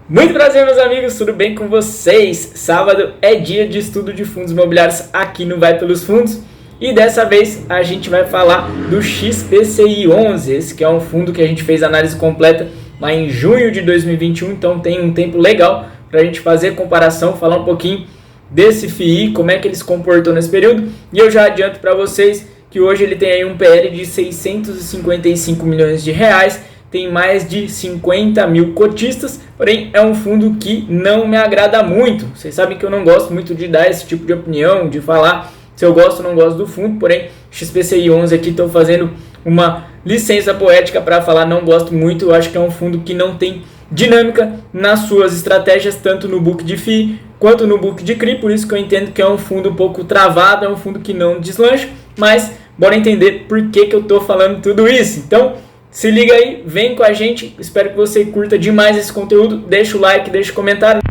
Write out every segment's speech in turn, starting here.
Muito prazer, meus amigos, tudo bem com vocês? Sábado é dia de estudo de fundos imobiliários aqui no Vai Pelos Fundos e dessa vez a gente vai falar do XPCI11, esse que é um fundo que a gente fez análise completa lá em junho de 2021, então tem um tempo legal para a gente fazer comparação, falar um pouquinho desse FII, como é que ele se comportou nesse período, e eu já adianto para vocês que hoje ele tem aí um PL de 655 milhões de reais, tem mais de 50 mil cotistas, porém é um fundo que não me agrada muito. Vocês sabem que eu não gosto muito de dar esse tipo de opinião, de falar se eu gosto ou não gosto do fundo, porém XPCI 11 aqui estou fazendo uma licença poética para falar não gosto muito. Eu acho que é um fundo que não tem dinâmica nas suas estratégias, tanto no book de FII quanto no book de CRI, por isso que eu entendo que é um fundo um pouco travado, é um fundo que não deslancha, mas bora entender por que eu estou falando tudo isso. Então, se liga aí, vem com a gente, espero que você curta demais esse conteúdo, deixa o like, deixa o comentário.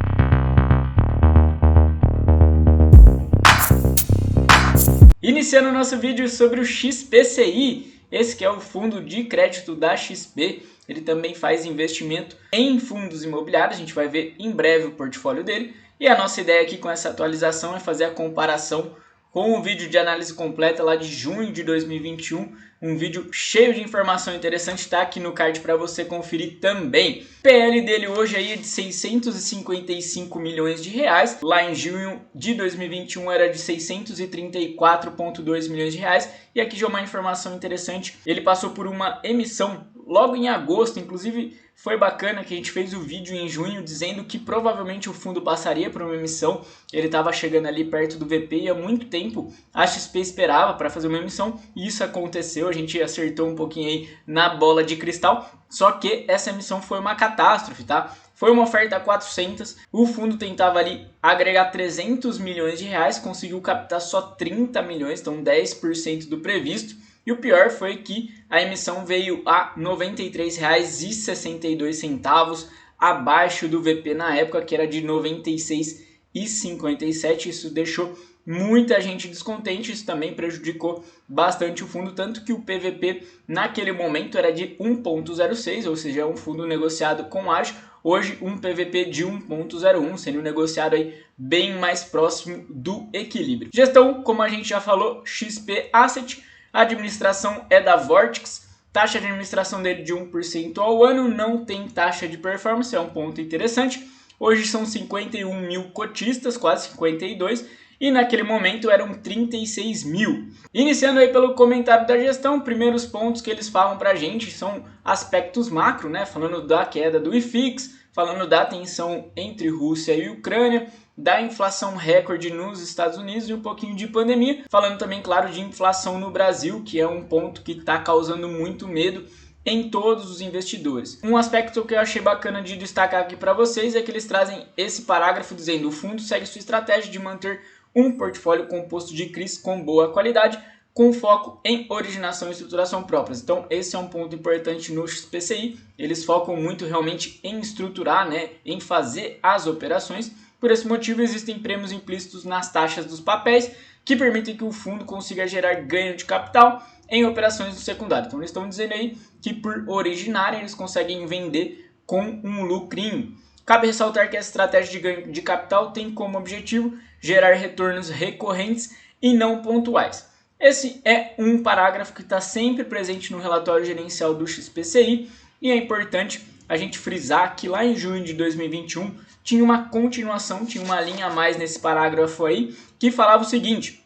Iniciando o nosso vídeo sobre o XPCI, esse que é o fundo de crédito da XP, ele também faz investimento em fundos imobiliários, a gente vai ver em breve o portfólio dele, e a nossa ideia aqui com essa atualização é fazer a comparação com o vídeo de análise completa lá de junho de 2021, um vídeo cheio de informação interessante, está aqui no card para você conferir também. PL dele hoje aí é de 655 milhões de reais, lá em junho de 2021 era de 634,2 milhões de reais, e aqui já uma informação interessante, ele passou por uma emissão logo em agosto, inclusive foi bacana que a gente fez o vídeo em junho dizendo que provavelmente o fundo passaria por uma emissão, ele estava chegando ali perto do VP e há muito tempo a XP esperava para fazer uma emissão e isso aconteceu, a gente acertou um pouquinho aí na bola de cristal, só que essa emissão foi uma catástrofe, tá? Foi uma oferta a 400, o fundo tentava ali agregar 300 milhões de reais, conseguiu captar só 30 milhões, então 10% do previsto. E o pior foi que a emissão veio a R$ 93,62, abaixo do VP na época, que era de R$ 96,57. Isso deixou muita gente descontente, isso também prejudicou bastante o fundo, tanto que o PVP naquele momento era de 1,06, ou seja, é um fundo negociado com ágio. Hoje um PVP de 1,01, sendo negociado aí bem mais próximo do equilíbrio. Gestão, como a gente já falou, XP Asset. A administração é da Vortex, taxa de administração dele de 1% ao ano, não tem taxa de performance, é um ponto interessante. Hoje são 51 mil cotistas, quase 52, e naquele momento eram 36 mil. Iniciando aí pelo comentário da gestão, primeiros pontos que eles falam pra gente são aspectos macro, né? Falando da queda do IFIX, falando da tensão entre Rússia e Ucrânia, da inflação recorde nos Estados Unidos e um pouquinho de pandemia. Falando também, claro, de inflação no Brasil, que é um ponto que está causando muito medo em todos os investidores. Um aspecto que eu achei bacana de destacar aqui para vocês é que eles trazem esse parágrafo dizendo: o fundo segue sua estratégia de manter um portfólio composto de CRIs com boa qualidade, com foco em originação e estruturação próprias. Então esse é um ponto importante no XPCI, eles focam muito realmente em estruturar, né, em fazer as operações. Por esse motivo existem prêmios implícitos nas taxas dos papéis que permitem que o fundo consiga gerar ganho de capital em operações do secundário. Então eles estão dizendo aí que por originarem eles conseguem vender com um lucrinho. Cabe ressaltar que essa estratégia de ganho de capital tem como objetivo gerar retornos recorrentes e não pontuais. Esse é um parágrafo que está sempre presente no relatório gerencial do XPCI e é importante a gente frisar que lá em junho de 2021 tinha uma continuação, tinha uma linha a mais nesse parágrafo aí que falava o seguinte: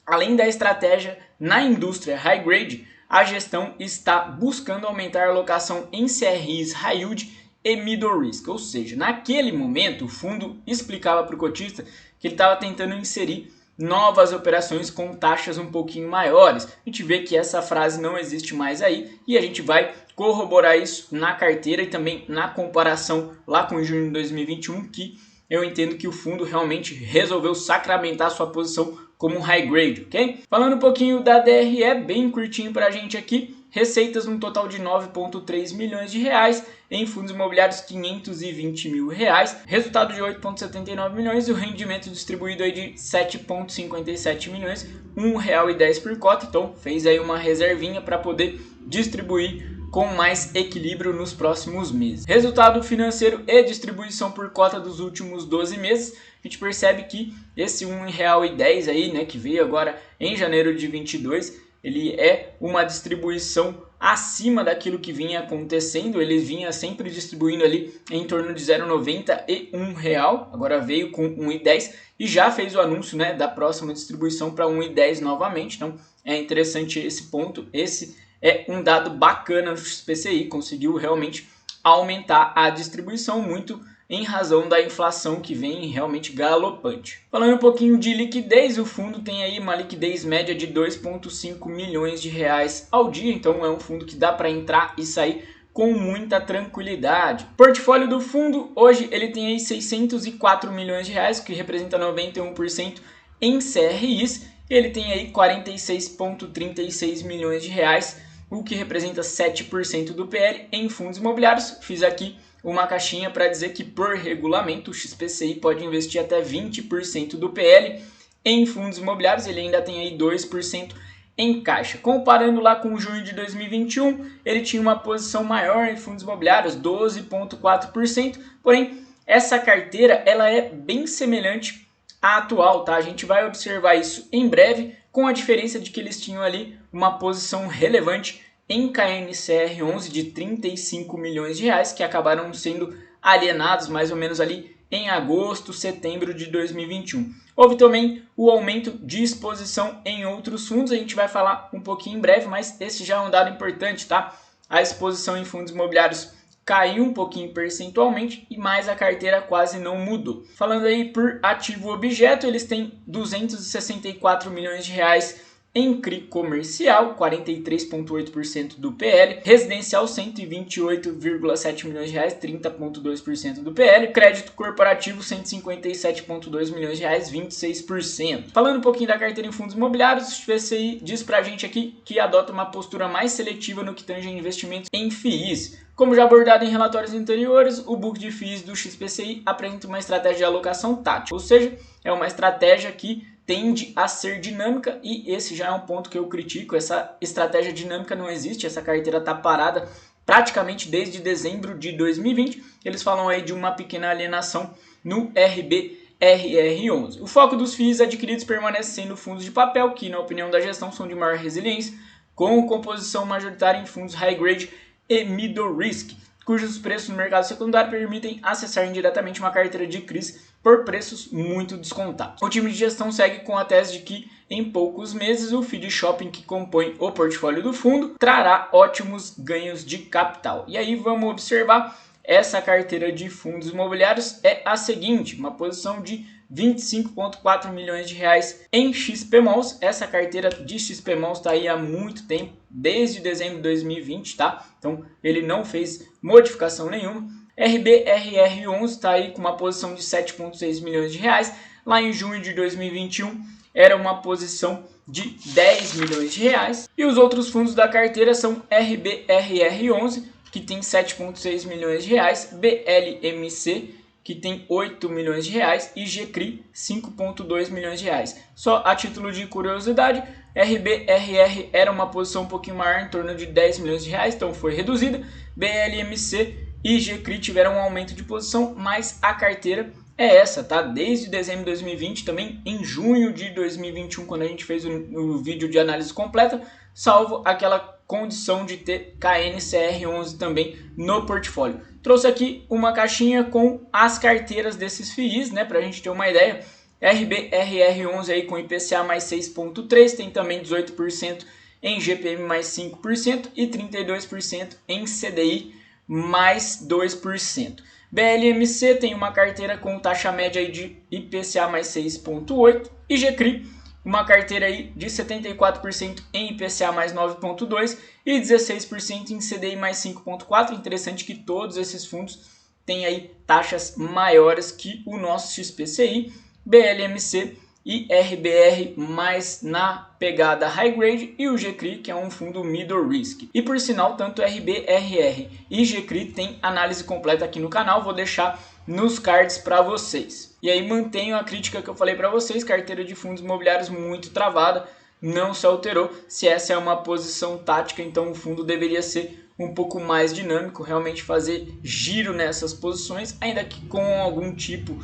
além da estratégia na indústria high grade, a gestão está buscando aumentar a alocação em CRIs high yield e middle risk, ou seja, naquele momento o fundo explicava para o cotista que ele estava tentando inserir novas operações com taxas um pouquinho maiores. A gente vê que essa frase não existe mais aí e a gente vai corroborar isso na carteira e também na comparação lá com junho de 2021, que eu entendo que o fundo realmente resolveu sacramentar sua posição como high grade, ok? Falando um pouquinho da DRE, bem curtinho pra gente aqui, receitas no total de 9,3 milhões de reais, em fundos imobiliários 520 mil reais, resultado de 8,79 milhões e o rendimento distribuído aí de 7,57 milhões, R$ 1,10 por cota, então fez aí uma reservinha para poder distribuir com mais equilíbrio nos próximos meses. Resultado financeiro e distribuição por cota dos últimos 12 meses, a gente percebe que esse R$ 1,10 aí, né, que veio agora em janeiro de 22, ele é uma distribuição acima daquilo que vinha acontecendo. Ele vinha sempre distribuindo ali em torno de 0,90 e R$1, agora veio com 1,10 e já fez o anúncio, né, da próxima distribuição para 1,10 novamente. Então é interessante esse ponto. Esse é um dado bacana no XPCI, conseguiu realmente aumentar a distribuição muito em razão da inflação que vem realmente galopante. Falando um pouquinho de liquidez, o fundo tem aí uma liquidez média de 2,5 milhões de reais ao dia, então é um fundo que dá para entrar e sair com muita tranquilidade. O portfólio do fundo hoje ele tem aí 604 milhões de reais, que representa 91% em CRIs. Ele tem aí 46,36 milhões de reais, o que representa 7% do PL em fundos imobiliários. Fiz aqui uma caixinha para dizer que por regulamento o XPCI pode investir até 20% do PL em fundos imobiliários. Ele ainda tem aí 2% em caixa. Comparando lá com junho de 2021, ele tinha uma posição maior em fundos imobiliários, 12,4%, porém essa carteira ela é bem semelhante à atual, tá? A gente vai observar isso em breve, com a diferença de que eles tinham ali uma posição relevante em KNCR11 de 35 milhões de reais, que acabaram sendo alienados mais ou menos ali em agosto, setembro de 2021. Houve também o aumento de exposição em outros fundos, a gente vai falar um pouquinho em breve, mas esse já é um dado importante, tá? A exposição em fundos imobiliários caiu um pouquinho percentualmente, e mais a carteira quase não mudou. Falando aí por ativo objeto, eles têm 264 milhões de reais em CRI comercial, 43,8% do PL, residencial 128,7 milhões de reais, 30,2% do PL, crédito corporativo 157,2 milhões de reais, 26%. Falando um pouquinho da carteira em fundos imobiliários, o XPCI diz pra gente aqui que adota uma postura mais seletiva no que tange a investimentos em FIIs. Como já abordado em relatórios anteriores, o book de FIIs do XPCI apresenta uma estratégia de alocação tática, ou seja, é uma estratégia que tende a ser dinâmica, e esse já é um ponto que eu critico. Essa estratégia dinâmica não existe, essa carteira está parada praticamente desde dezembro de 2020. Eles falam aí de uma pequena alienação no RBRR11. O foco dos FIIs adquiridos permanece sendo fundos de papel, que na opinião da gestão são de maior resiliência, com composição majoritária em fundos high grade e middle risk, cujos preços no mercado secundário permitem acessar indiretamente uma carteira de CRIs por preços muito descontados. O time de gestão segue com a tese de que em poucos meses o feed shopping que compõe o portfólio do fundo trará ótimos ganhos de capital. E aí vamos observar, essa carteira de fundos imobiliários é a seguinte: uma posição de 25,4 milhões de reais em XPMOLs. Essa carteira de XPMOLs está aí há muito tempo, desde dezembro de 2020, tá? Então ele não fez modificação nenhuma. RBRR11 está aí com uma posição de 7,6 milhões de reais. Lá em junho de 2021 era uma posição de 10 milhões de reais. E os outros fundos da carteira são RBRR11, que tem 7,6 milhões de reais, BLMC, que tem 8 milhões de reais, e GCRI, 5,2 milhões de reais. Só a título de curiosidade, RBRR era uma posição um pouquinho maior, em torno de 10 milhões de reais, então foi reduzida. BLMC e GCRI tiveram um aumento de posição, mas a carteira é essa, tá? Desde dezembro de 2020, também em junho de 2021, quando a gente fez o vídeo de análise completa, salvo aquela condição de ter KNCR11 também no portfólio. Trouxe aqui uma caixinha com as carteiras desses FIIs, né, para a gente ter uma ideia. RBRR11 aí com IPCA mais 6,3%, tem também 18% em GPM mais 5% e 32% em CDI mais 2%. BLMC tem uma carteira com taxa média aí de IPCA mais 6,8%. E GCRI, uma carteira aí de 74% em IPCA mais 9,2% e 16% em CDI mais 5,4%. Interessante que todos esses fundos têm aí taxas maiores que o nosso XPCI. BLMC e RBR mais na pegada high grade, e o GCRI, que é um fundo middle risk. E por sinal, tanto RBRR e GCRI tem análise completa aqui no canal, vou deixar nos cards para vocês. E aí mantenho a crítica que eu falei para vocês: carteira de fundos imobiliários muito travada, não se alterou. Se essa é uma posição tática, então o fundo deveria ser um pouco mais dinâmico, realmente fazer giro nessas posições, ainda que com algum tipo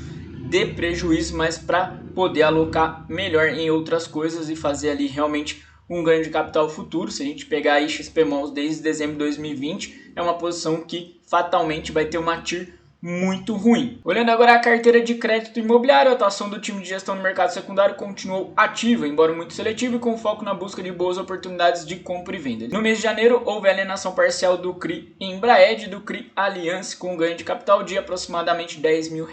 de prejuízo, mas para poder alocar melhor em outras coisas e fazer ali realmente um ganho de capital futuro. Se a gente pegar aí XPMOL desde dezembro de 2020, é uma posição que fatalmente vai ter uma TIR muito ruim. Olhando agora a carteira de crédito imobiliário, a atuação do time de gestão no mercado secundário continuou ativa, embora muito seletivo e com foco na busca de boas oportunidades de compra e venda. No mês de janeiro, houve a alienação parcial do CRI Embraed e do CRI Allianz, com ganho de capital de aproximadamente R$10 mil.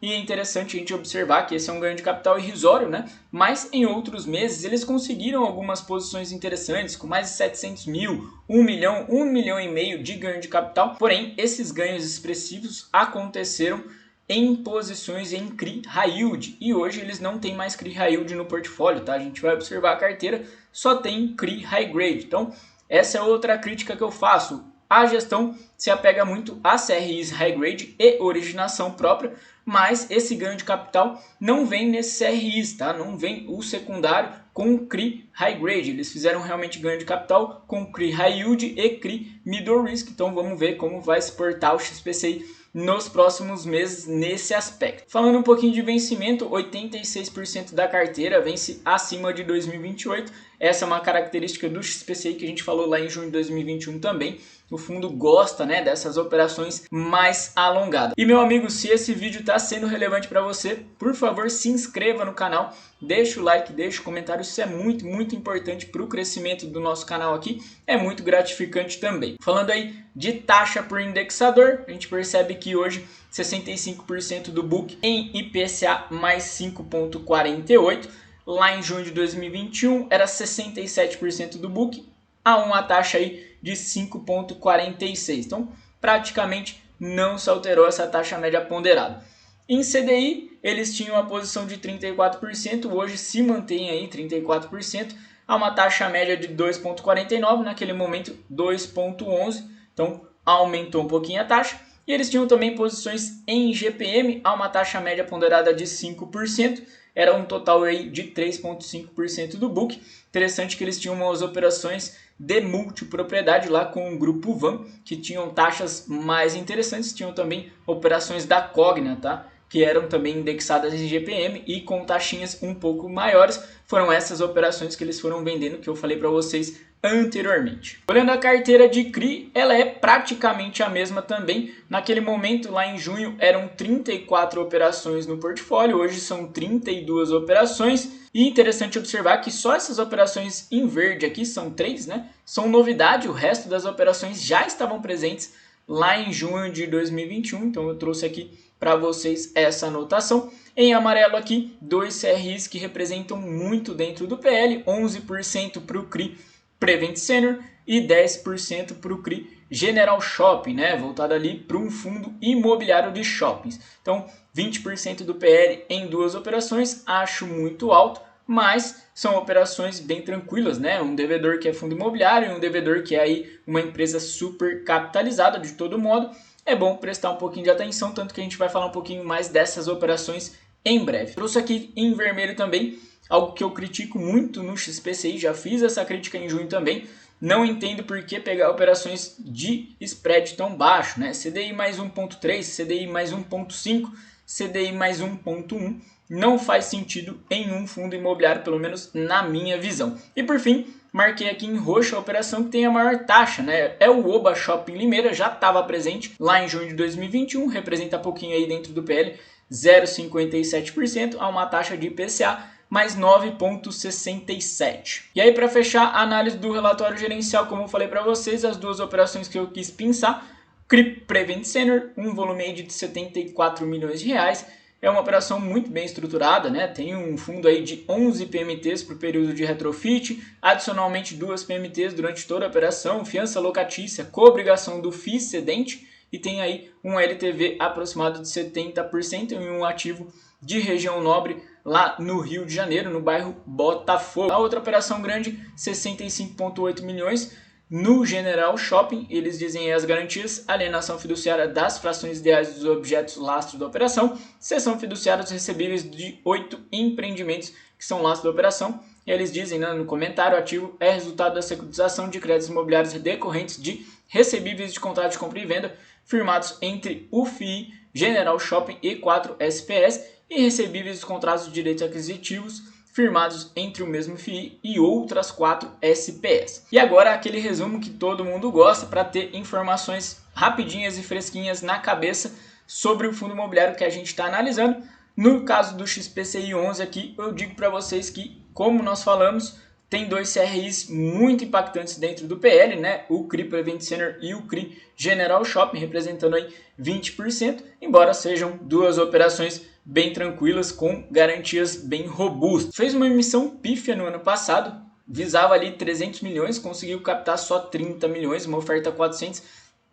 E é interessante a gente observar que esse é um ganho de capital irrisório, né? Mas em outros meses eles conseguiram algumas posições interessantes, com mais de 700 mil, 1 milhão, 1 milhão e meio de ganho de capital. Porém, esses ganhos expressivos aconteceram em posições em CRI High Yield. E hoje eles não têm mais CRI High Yield no portfólio, tá? A gente vai observar a carteira, só tem CRI High Grade. Então, essa é outra crítica que eu faço. A gestão se apega muito a CRIs High Grade e originação própria, mas esse ganho de capital não vem nesses CRIs, tá? Não vem o secundário com o CRI High Grade. Eles fizeram realmente ganho de capital com o CRI High Yield e CRI Middle Risk. Então vamos ver como vai se portar o XPCI nos próximos meses nesse aspecto. Falando um pouquinho de vencimento, 86% da carteira vence acima de 2028. Essa é uma característica do XPCI que a gente falou lá em junho de 2021 também. O fundo gosta, né, dessas operações mais alongadas. E meu amigo, se esse vídeo está sendo relevante para você, por favor se inscreva no canal, deixa o like, deixa o comentário, isso é muito, muito importante para o crescimento do nosso canal aqui, é muito gratificante também. Falando aí de taxa por indexador, a gente percebe que hoje 65% do book em IPCA mais 5,48%, lá em junho de 2021 era 67% do book, a uma taxa aí de 5,46. Então, praticamente não se alterou essa taxa média ponderada. Em CDI, eles tinham a posição de 34%, hoje se mantém aí 34%, a uma taxa média de 2,49, naquele momento 2,11. Então, aumentou um pouquinho a taxa. E eles tinham também posições em GPM, a uma taxa média ponderada de 5%. Era um total aí de 3,5% do book. Interessante que eles tinham umas operações de multipropriedade lá com o grupo VAN, que tinham taxas mais interessantes. Tinham também operações da Cogna, tá? Que eram também indexadas em GPM e com taxinhas um pouco maiores. Foram essas operações que eles foram vendendo, que eu falei para vocês anteriormente. Olhando a carteira de CRI, ela é praticamente a mesma também. Naquele momento, lá em junho, eram 34 operações no portfólio, hoje são 32 operações. E interessante observar que só essas operações em verde aqui, são 3, né? São novidade, o resto das operações já estavam presentes lá em junho de 2021, então eu trouxe aqui para vocês essa anotação. Em amarelo aqui, 2 CRIs que representam muito dentro do PL, 11% para o CRI Prevent Senior e 10% para o CRI General Shopping, né? Voltado ali para um fundo imobiliário de shoppings. Então, 20% do PL em 2 operações, acho muito alto, mas são operações bem tranquilas, né? Um devedor que é fundo imobiliário e um devedor que é aí uma empresa super capitalizada de todo modo. É bom prestar um pouquinho de atenção, tanto que a gente vai falar um pouquinho mais dessas operações em breve. Trouxe aqui em vermelho também algo que eu critico muito no XPCI, já fiz essa crítica em junho também. Não entendo por que pegar operações de spread tão baixo, né? CDI mais 1,3, CDI mais 1,5, CDI mais 1,1. Não faz sentido em um fundo imobiliário, pelo menos na minha visão. E por fim, marquei aqui em roxo a operação que tem a maior taxa, né? É o Oba Shopping Limeira, já estava presente lá em junho de 2021, representa pouquinho aí dentro do PL, 0,57%, a uma taxa de IPCA mais 9,67. E aí, para fechar a análise do relatório gerencial, como eu falei para vocês, as 2 operações que eu quis pensar, CRI Prevent Senior, um volume aí de 74 milhões de reais, é uma operação muito bem estruturada, né? Tem um fundo aí de 11 PMTs para o período de retrofit, adicionalmente 2 PMTs durante toda a operação, fiança locatícia, coobrigação do FII cedente e tem aí um LTV aproximado de 70% em um ativo de região nobre lá no Rio de Janeiro, no bairro Botafogo. A outra operação grande, 65,8 milhões, no General Shopping, eles dizem as garantias, alienação fiduciária das frações ideais dos objetos lastro da operação, cessão fiduciária dos recebíveis de 8 empreendimentos que são lastro da operação. E eles dizem, né, no comentário, o ativo é resultado da securitização de créditos imobiliários decorrentes de recebíveis de contrato de compra e venda firmados entre o FII, General Shopping e 4 SPS e recebíveis de contratos de direitos aquisitivos firmados entre o mesmo FII e outras 4 SPS. E agora aquele resumo que todo mundo gosta para ter informações rapidinhas e fresquinhas na cabeça sobre o fundo imobiliário que a gente está analisando. No caso do XPCI 11 aqui, eu digo para vocês que, como nós falamos, tem dois CRIs muito impactantes dentro do PL, né? O CRI Prevent Center e o CRI General Shopping, representando aí 20%, embora sejam duas operações bem tranquilas, com garantias bem robustas. Fez uma emissão pífia no ano passado, visava ali 300 milhões, conseguiu captar só 30 milhões, uma oferta 400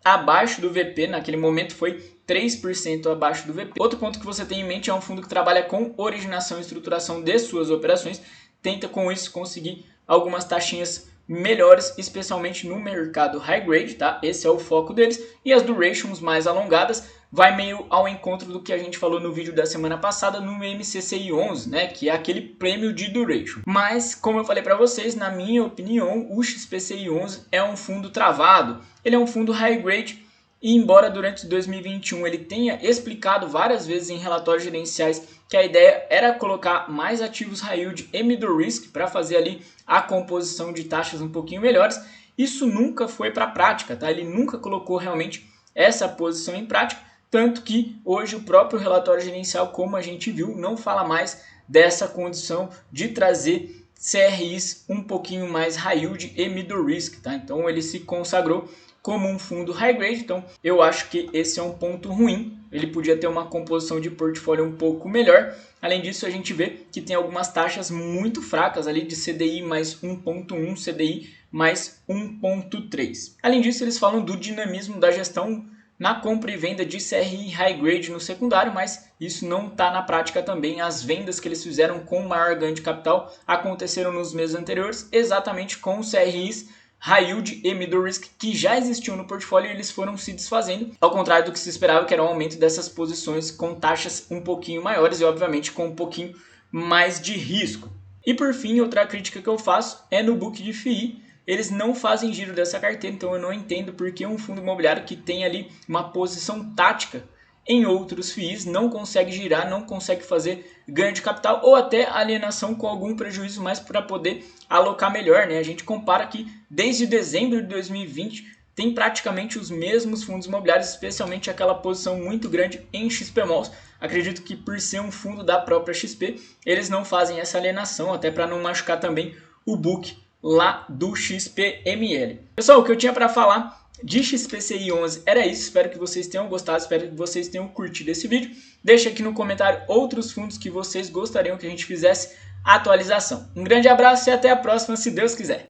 abaixo do VP, naquele momento foi 3% abaixo do VP. Outro ponto que você tem em mente é um fundo que trabalha com originação e estruturação de suas operações, tenta com isso conseguir algumas taxinhas melhores, especialmente no mercado high grade, tá? Esse é o foco deles. E as durations mais alongadas vai meio ao encontro do que a gente falou no vídeo da semana passada no MCCI 11, né? Que é aquele prêmio de duration. Mas, como eu falei para vocês, na minha opinião, o XPCI 11 é um fundo travado. Ele é um fundo high grade. E embora durante 2021 ele tenha explicado várias vezes em relatórios gerenciais que a ideia era colocar mais ativos high yield e middle risk para fazer ali a composição de taxas um pouquinho melhores, isso nunca foi para a prática, tá? Ele nunca colocou realmente essa posição em prática, tanto que hoje o próprio relatório gerencial, como a gente viu, não fala mais dessa condição de trazer CRIs um pouquinho mais high yield e middle risk, tá? Então ele se consagrou como um fundo high grade, então eu acho que esse é um ponto ruim, ele podia ter uma composição de portfólio um pouco melhor. Além disso, a gente vê que tem algumas taxas muito fracas ali de CDI mais 1.1, CDI mais 1.3. Além disso, eles falam do dinamismo da gestão na compra e venda de CRI high grade no secundário, mas isso não está na prática também. As vendas que eles fizeram com maior ganho de capital aconteceram nos meses anteriores, exatamente com os CRIs high yield e middle risk que já existiam no portfólio e eles foram se desfazendo, ao contrário do que se esperava, que era um aumento dessas posições com taxas um pouquinho maiores e obviamente com um pouquinho mais de risco. E por fim, outra crítica que eu faço é no book de FII. Eles não fazem giro dessa carteira, então eu não entendo porque um fundo imobiliário que tem ali uma posição tática em outros FIIs não consegue girar, não consegue fazer ganho de capital ou até alienação com algum prejuízo mais para poder alocar melhor, né? A gente compara que desde dezembro de 2020 tem praticamente os mesmos fundos imobiliários, especialmente aquela posição muito grande em XPMOLs. Acredito que por ser um fundo da própria XP, eles não fazem essa alienação, até para não machucar também o book lá do XPML. Pessoal, o que eu tinha para falar de XPCI 11 era isso, espero que vocês tenham gostado, espero que vocês tenham curtido esse vídeo. Deixa aqui no comentário outros fundos que vocês gostariam que a gente fizesse atualização. Um grande abraço e até a próxima, se Deus quiser.